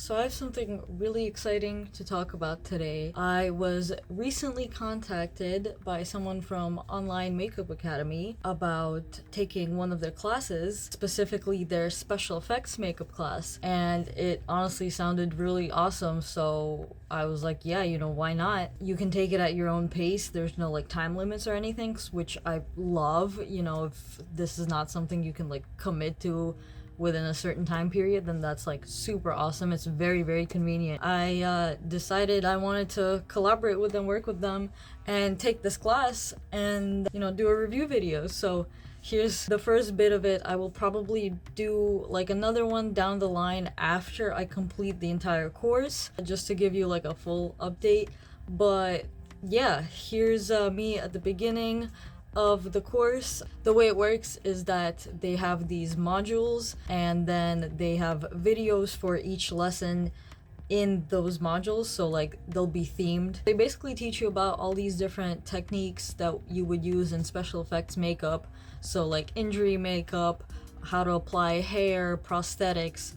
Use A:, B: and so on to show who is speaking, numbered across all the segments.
A: So I have something really exciting to talk about today. I was recently contacted by someone from Online Makeup Academy about taking one of their classes, specifically their special effects makeup class, and it honestly sounded really awesome, so I was like, yeah, why not? You can take it at your own pace. There's no time limits or anything, which I love. If this is not something you can commit to within a certain time period, then that's super awesome. It's very, very convenient. I decided I wanted to collaborate with them, work with them, and take this class and do a review video. So here's the first bit of it. I will probably do another one down the line after I complete the entire course, just to give you a full update. But yeah, here's me at the beginning of the course. The way it works is that they have these modules, and then they have videos for each lesson in those modules, so they'll be themed. They basically teach you about all these different techniques that you would use in special effects makeup, so injury makeup, how to apply hair, prosthetics,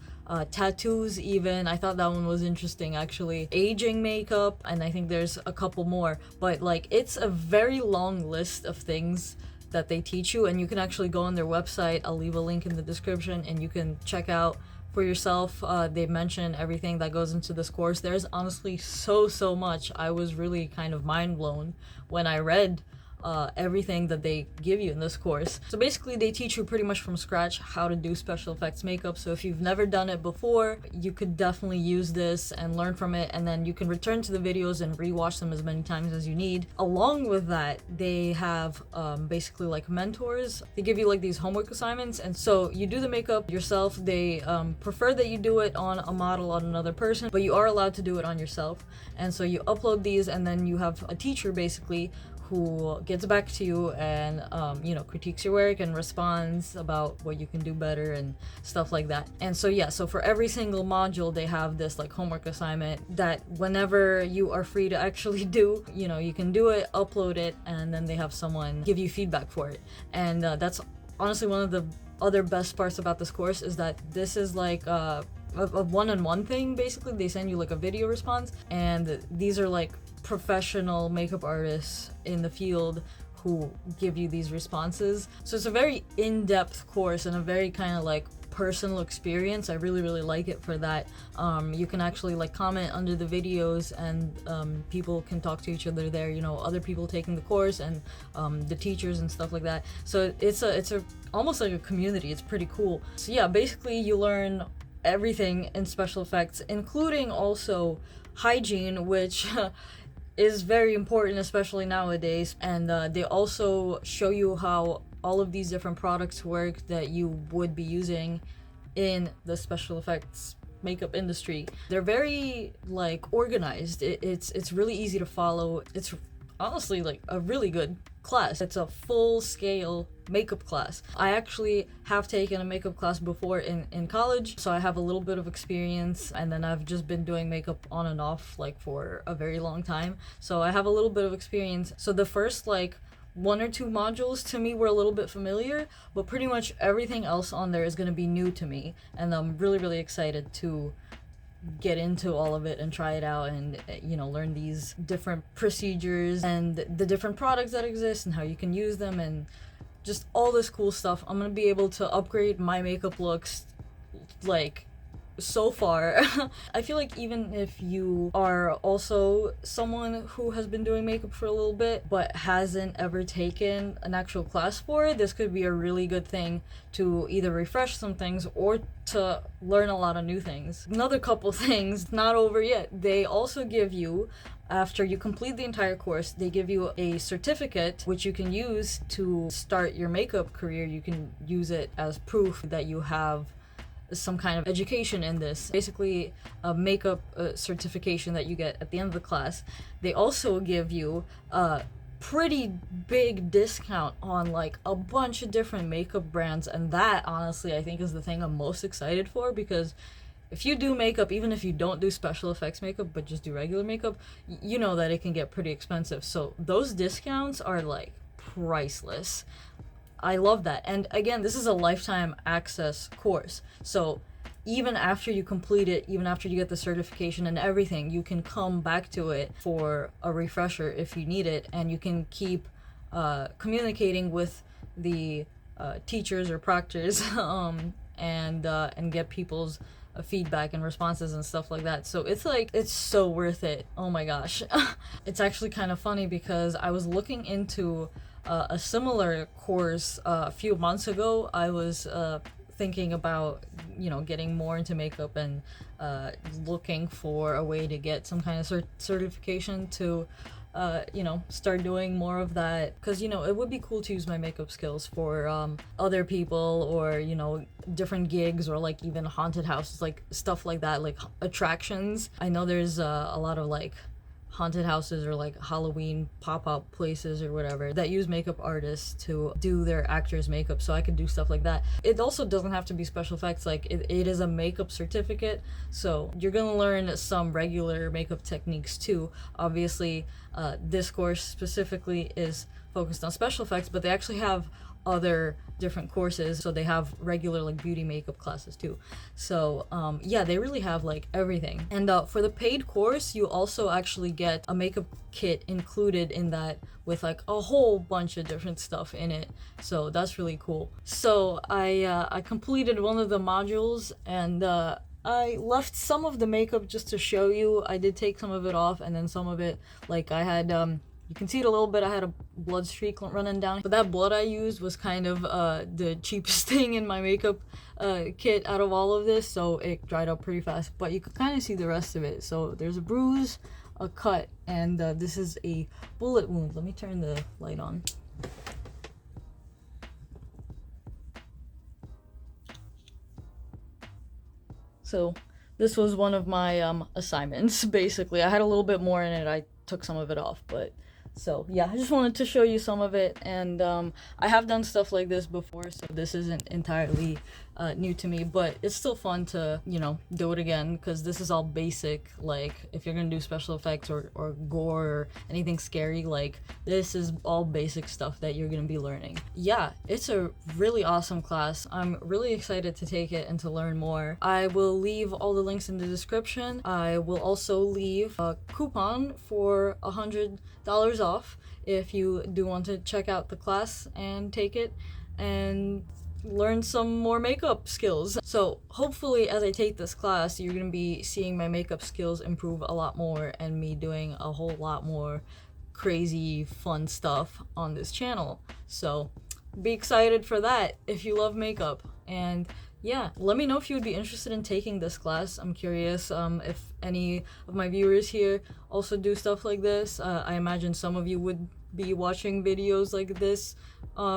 A: tattoos even. I thought that one was interesting actually. Aging makeup, and I think there's a couple more. But it's a very long list of things that they teach you, and you can actually go on their website. I'll leave a link in the description and you can check out for yourself. They mention everything that goes into this course. There's honestly so much. I was really kind of mind blown when I read everything that they give you in this course. So basically they teach you pretty much from scratch how to do special effects makeup. So if you've never done it before, you could definitely use this and learn from it, and then you can return to the videos and rewatch them as many times as you need. Along with that, they have basically mentors. They give you these homework assignments, and so you do the makeup yourself. They prefer that you do it on a model, on another person, but you are allowed to do it on yourself. And so you upload these, and then you have a teacher basically who gets back to you and critiques your work and responds about what you can do better and stuff like that. And so yeah, so for every single module they have this homework assignment that whenever you are free to actually do, you can do it, upload it, and then they have someone give you feedback for it. And that's honestly one of the other best parts about this course, is that this is a one-on-one thing. Basically they send you a video response, and these are professional makeup artists in the field who give you these responses. So it's a very in-depth course and a very kind of personal experience. I really like it for that. You can actually comment under the videos, and people can talk to each other there, other people taking the course and the teachers and stuff like that. So it's a almost like a community. It's pretty cool. So yeah, basically you learn everything in special effects, including also hygiene, which is very important, especially nowadays. And they also show you how all of these different products work that you would be using in the special effects makeup industry. They're very organized. It's really easy to follow. It's honestly a really good class. It's a full-scale makeup class. I actually have taken a makeup class before in college, so I have a little bit of experience, and then I've just been doing makeup on and off for a very long time, so I have a little bit of experience. So the first one or two modules to me were a little bit familiar, but pretty much everything else on there is going to be new to me, and I'm really excited to get into all of it and try it out, and learn these different procedures and the different products that exist and how you can use them and just all this cool stuff. I'm gonna be able to upgrade my makeup looks so far. I feel even if you are also someone who has been doing makeup for a little bit but hasn't ever taken an actual class for it, this could be a really good thing to either refresh some things or to learn a lot of new things. Another couple things, not over yet. They also give you, after you complete the entire course, they give you a certificate which you can use to start your makeup career. You can use it as proof that you have some kind of education in this. Basically a makeup certification that you get at the end of the class. They also give you a pretty big discount on a bunch of different makeup brands, and that honestly I think is the thing I'm most excited for, because if you do makeup, even if you don't do special effects makeup but just do regular makeup, you know that it can get pretty expensive. So those discounts are priceless. I love that. And again, this is a lifetime access course, so even after you complete it, even after you get the certification and everything, you can come back to it for a refresher if you need it, and you can keep communicating with the teachers or proctors and get people's feedback and responses and stuff like that. So it's like, it's so worth it. Oh my gosh. It's actually kind of funny because I was looking into a similar course a few months ago. I was thinking about, you know, getting more into makeup and looking for a way to get some kind of certification to you know, start doing more of that, because, you know, it would be cool to use my makeup skills for other people, or, you know, different gigs, or like even haunted houses, like stuff like that, like attractions. I know there's a lot of like haunted houses or like Halloween pop-up places or whatever that use makeup artists to do their actors' makeup, so I could do stuff like that. It also doesn't have to be special effects, like it is a makeup certificate, so you're gonna learn some regular makeup techniques too. Obviously, this course specifically is focused on special effects, but they actually have other different courses, so they have regular like beauty makeup classes too. So yeah, they really have like everything. And for the paid course, you also actually get a makeup kit included in that, with like a whole bunch of different stuff in it, so that's really cool. So I completed one of the modules, and I left some of the makeup just to show you. I did take some of it off, and then some of it, like I had you can see it a little bit, I had a blood streak running down, but that blood I used was kind of the cheapest thing in my makeup kit out of all of this, so it dried up pretty fast, but you could kind of see the rest of it. So there's a bruise, a cut, and this is a bullet wound. Let me turn the light on. So this was one of my assignments, basically. I had a little bit more in it, I took some of it off, but so yeah, I just wanted to show you some of it. And I have done stuff like this before, so this isn't entirely new to me, but it's still fun to, you know, do it again, because this is all basic. Like if you're gonna do special effects or gore or anything scary, like this is all basic stuff that you're gonna be learning. Yeah, it's a really awesome class. I'm really excited to take it and to learn more. I will leave all the links in the description. I will also leave a coupon for $100 off if you do want to check out the class and take it and learn some more makeup skills. So hopefully as I take this class, you're gonna be seeing my makeup skills improve a lot more, and me doing a whole lot more crazy fun stuff on this channel. So be excited for that if you love makeup. And yeah, let me know if you would be interested in taking this class. I'm curious if any of my viewers here also do stuff like this. I imagine some of you would be watching videos like this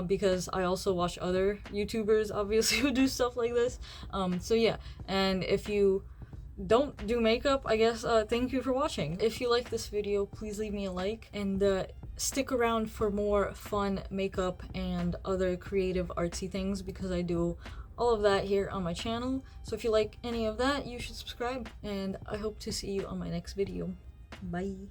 A: because I also watch other YouTubers, obviously, who do stuff like this. So yeah, and if you don't do makeup, I guess thank you for watching. If you like this video, please leave me a like, and stick around for more fun makeup and other creative artsy things, because I do all of that here on my channel. So if you like any of that, you should subscribe, and I hope to see you on my next video. Bye.